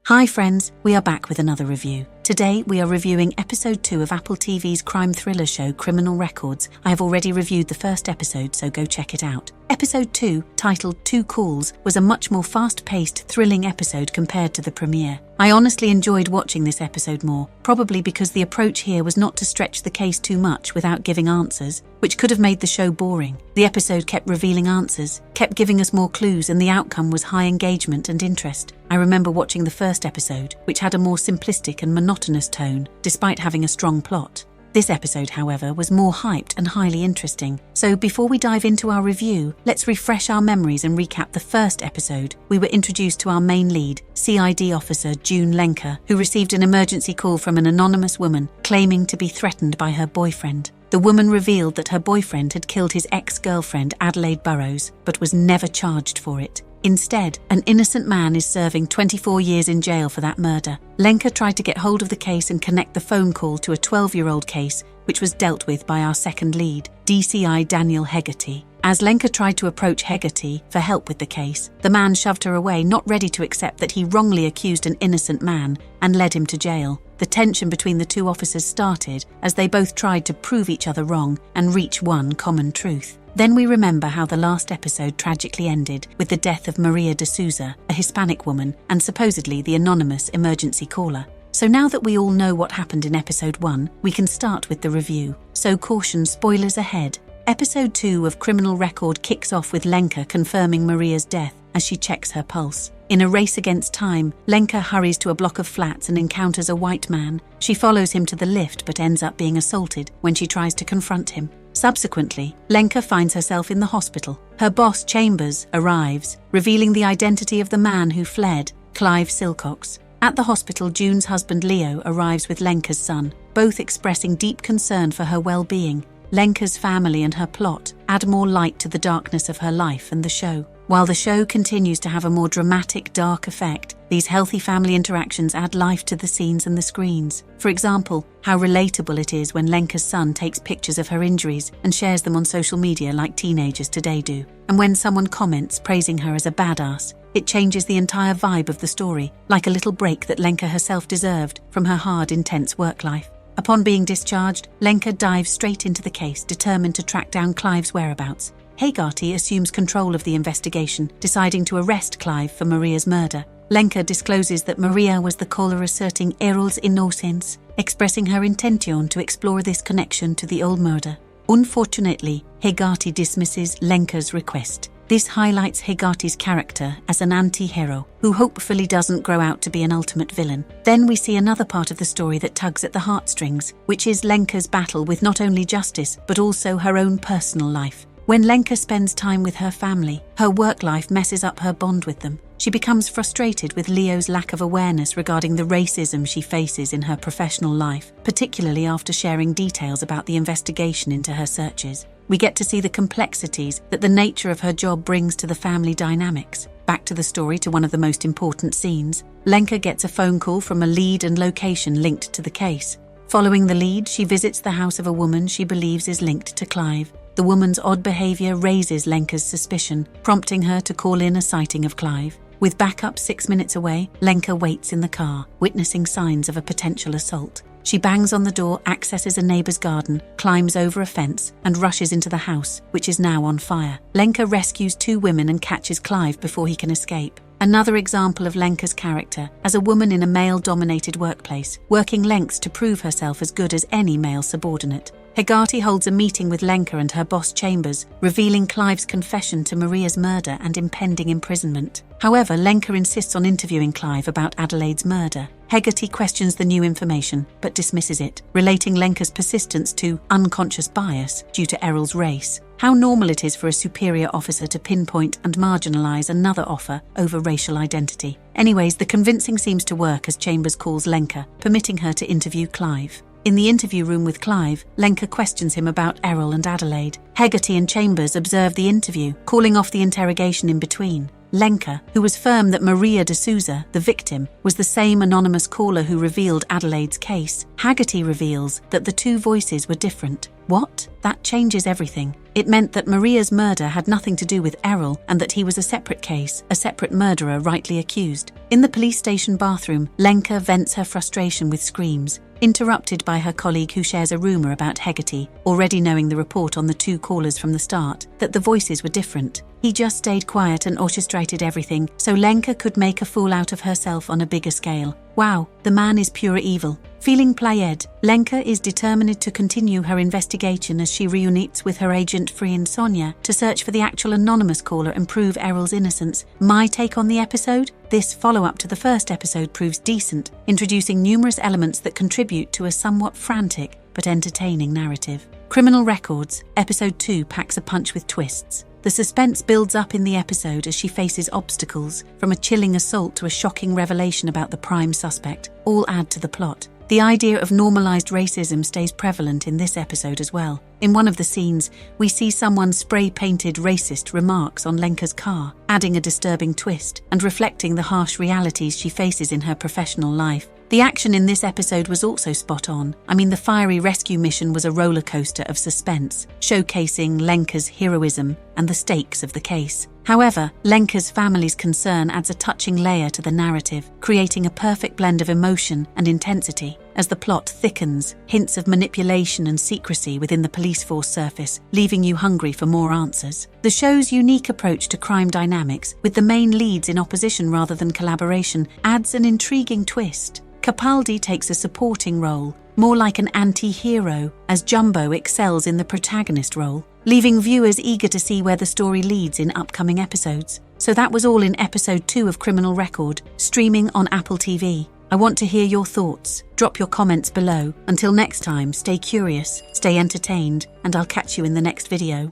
Hi friends, we are back with another review. Today we are reviewing episode 2 of Apple TV's crime thriller show Criminal Records. I have already reviewed the first episode, so go check it out. Episode 2, titled Two Calls, was a much more fast-paced, thrilling episode compared to the premiere. I honestly enjoyed watching this episode more, probably because the approach here was not to stretch the case too much without giving answers, which could have made the show boring. The episode kept revealing answers, kept giving us more clues, and the outcome was high engagement and interest. I remember watching the first episode, which had a more simplistic and monotonous tone, despite having a strong plot. This episode, however, was more hyped and highly interesting. So before we dive into our review, let's refresh our memories and recap the first episode. We were introduced to our main lead, CID officer June Lenker, who received an emergency call from an anonymous woman claiming to be threatened by her boyfriend. The woman revealed that her boyfriend had killed his ex-girlfriend Adelaide Burrows, but was never charged for it. Instead, an innocent man is serving 24 years in jail for that murder. Lenker tried to get hold of the case and connect the phone call to a 12-year-old case, which was dealt with by our second lead, DCI Daniel Hegarty. As Lenker tried to approach Hegarty for help with the case, the man shoved her away, not ready to accept that he wrongly accused an innocent man and led him to jail. The tension between the two officers started as they both tried to prove each other wrong and reach one common truth. Then we remember how the last episode tragically ended with the death of Maria de Souza, a Hispanic woman and supposedly the anonymous emergency caller. So now that we all know what happened in episode 1, we can start with the review. So caution, spoilers ahead. Episode 2 of Criminal Record kicks off with Lenker confirming Maria's death as she checks her pulse. In a race against time, Lenker hurries to a block of flats and encounters a white man. She follows him to the lift but ends up being assaulted when she tries to confront him. Subsequently, Lenker finds herself in the hospital. Her boss, Chambers, arrives, revealing the identity of the man who fled, Clive Silcox. At the hospital, June's husband Leo arrives with Lenker's son, both expressing deep concern for her well-being. Lenker's family and her plot add more light to the darkness of her life and the show. While the show continues to have a more dramatic, dark effect, these healthy family interactions add life to the scenes and the screens. For example, how relatable it is when Lenker's son takes pictures of her injuries and shares them on social media like teenagers today do. And when someone comments praising her as a badass, it changes the entire vibe of the story, like a little break that Lenker herself deserved from her hard, intense work life. Upon being discharged, Lenker dives straight into the case, determined to track down Clive's whereabouts. Hegarty assumes control of the investigation, deciding to arrest Clive for Maria's murder. Lenker discloses that Maria was the caller asserting Errol's innocence, expressing her intention to explore this connection to the old murder. Unfortunately, Hegarty dismisses Lenker's request. This highlights Hegarty's character as an anti-hero who hopefully doesn't grow out to be an ultimate villain. Then we see another part of the story that tugs at the heartstrings, which is Lenker's battle with not only justice but also her own personal life. When Lenker spends time with her family, her work life messes up her bond with them. She becomes frustrated with Leo's lack of awareness regarding the racism she faces in her professional life, particularly after sharing details about the investigation into her searches. We get to see the complexities that the nature of her job brings to the family dynamics. Back to the story, to one of the most important scenes. Lenker gets a phone call from a lead and location linked to the case. Following the lead, she visits the house of a woman she believes is linked to Clive. The woman's odd behavior raises Lenker's suspicion, prompting her to call in a sighting of Clive. With backup 6 minutes away, Lenker waits in the car, witnessing signs of a potential assault. She bangs on the door, accesses a neighbor's garden, climbs over a fence, and rushes into the house, which is now on fire. Lenker rescues 2 women and catches Clive before he can escape. Another example of Lenker's character as a woman in a male-dominated workplace, working lengths to prove herself as good as any male subordinate. Hegarty holds a meeting with Lenker and her boss Chambers, revealing Clive's confession to Maria's murder and impending imprisonment. However, Lenker insists on interviewing Clive about Adelaide's murder. Hegarty questions the new information, but dismisses it, relating Lenker's persistence to unconscious bias due to Errol's race. How normal it is for a superior officer to pinpoint and marginalize another officer over racial identity. Anyways, the convincing seems to work as Chambers calls Lenker, permitting her to interview Clive. In the interview room with Clive, Lenker questions him about Errol and Adelaide. Hegarty and Chambers observe the interview, calling off the interrogation in between. Lenker, who was firm that Maria de Souza, the victim, was the same anonymous caller who revealed Adelaide's case. Hegarty reveals that the 2 voices were different. What? That changes everything. It meant that Maria's murder had nothing to do with Errol and that he was a separate case, a separate murderer rightly accused. In the police station bathroom, Lenka vents her frustration with screams, interrupted by her colleague who shares a rumour about Hegarty, already knowing the report on the 2 callers from the start, that the voices were different. He just stayed quiet and orchestrated everything so Lenka could make a fool out of herself on a bigger scale. Wow, the man is pure evil. Feeling played, Lenka is determined to continue her investigation as she reunites with her agent friend Sonia to search for the actual anonymous caller and prove Errol's innocence. My take on the episode? This follow-up to the first episode proves decent, introducing numerous elements that contribute to a somewhat frantic but entertaining narrative. Criminal Records, Episode 2 packs a punch with twists. The suspense builds up in the episode as she faces obstacles, from a chilling assault to a shocking revelation about the prime suspect, all add to the plot. The idea of normalized racism stays prevalent in this episode as well. In one of the scenes, we see someone spray-painted racist remarks on Lenka's car, adding a disturbing twist and reflecting the harsh realities she faces in her professional life. The action in this episode was also spot on. The fiery rescue mission was a roller coaster of suspense, showcasing Lenka's heroism and the stakes of the case. However, Lenka's family's concern adds a touching layer to the narrative, creating a perfect blend of emotion and intensity. As the plot thickens, hints of manipulation and secrecy within the police force surface, leaving you hungry for more answers. The show's unique approach to crime dynamics, with the main leads in opposition rather than collaboration, adds an intriguing twist. Capaldi takes a supporting role, more like an anti-hero, as Jumbo excels in the protagonist role, leaving viewers eager to see where the story leads in upcoming episodes. So that was all in episode 2 of Criminal Record, streaming on Apple TV. I want to hear your thoughts. Drop your comments below. Until next time, stay curious, stay entertained, and I'll catch you in the next video.